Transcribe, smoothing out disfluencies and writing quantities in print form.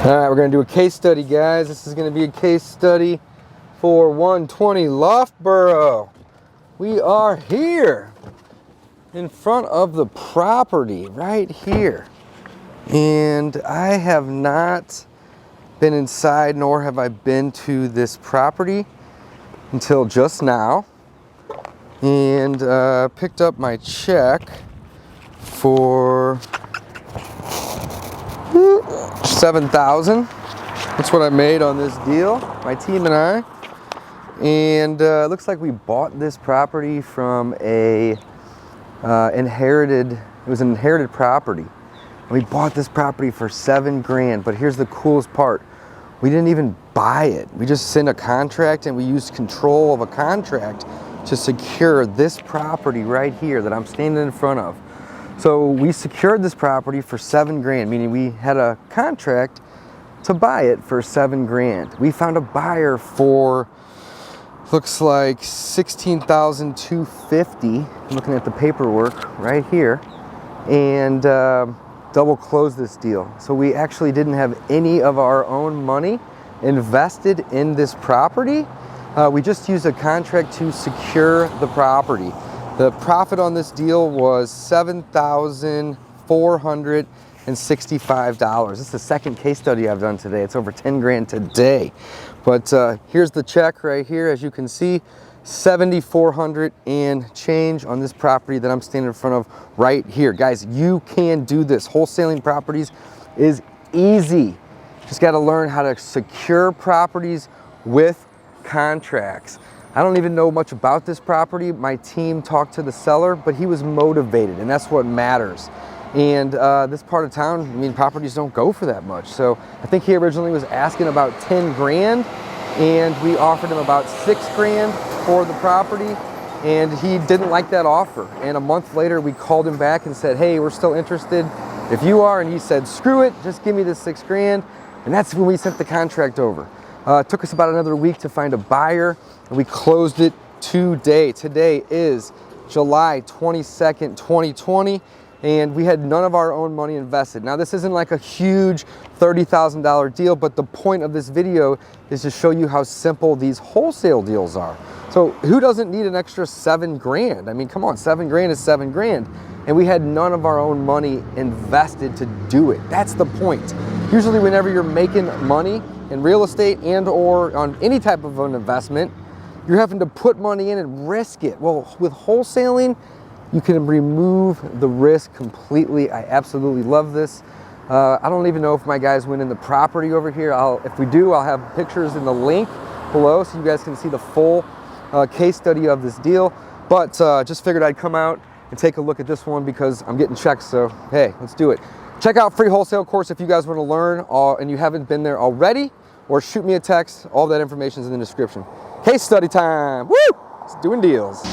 All right, we're going to do a case study, guys. This is going to be a case study for 120 Loughborough. We are here in front of the property right here. And I have not been inside, nor have I been to this property until just now. And picked up my check for $7,000. That's what I made on this deal, my team and I. And it looks like we bought this property from it was an inherited property. And we bought this property for $7,000, but here's the coolest part. We didn't even buy it. We just signed a contract and we used control of a contract to secure this property right here that I'm standing in front of. So we secured this property for $7,000, meaning we had a contract to buy it for $7,000. We found a buyer for, looks like $16,250. I'm looking at the paperwork right here, and double closed this deal. So we actually didn't have any of our own money invested in this property. We just used a contract to secure the property. The profit on this deal was $7,465. This is the second case study I've done today. It's over $10,000 today. But here's the check right here. As you can see, $7,400 and change on this property that I'm standing in front of right here. Guys, you can do this. Wholesaling properties is easy. Just got to learn how to secure properties with contracts. I don't even know much about this property. My team talked to the seller, but he was motivated, and that's what matters. And this part of town, I mean, properties don't go for that much. So I think he originally was asking about $10,000, and we offered him about $6,000 for the property, and he didn't like that offer. And a month later, we called him back and said, hey, we're still interested if you are. And he said, screw it, just give me the $6,000. And that's when we sent the contract over. It took us about another week to find a buyer, and we closed it today. Today is July 22nd, 2020, and we had none of our own money invested. Now, this isn't like a huge $30,000 deal, but the point of this video is to show you how simple these wholesale deals are. So who doesn't need an extra $7,000? I mean, come on, $7,000 is $7,000. And we had none of our own money invested to do it. That's the point. Usually whenever you're making money in real estate and or on any type of an investment, you're having to put money in and risk it. Well, with wholesaling, you can remove the risk completely. I absolutely love this. I don't even know if my guys went in the property over here. If we do, I'll have pictures in the link below so you guys can see the full case study of this deal. But just figured I'd come out and take a look at this one because I'm getting checks, so hey, let's do it. Check out free wholesale course if you guys want to learn and you haven't been there already, or shoot me a text. All that information is in the description. Case study time. Woo! It's doing deals.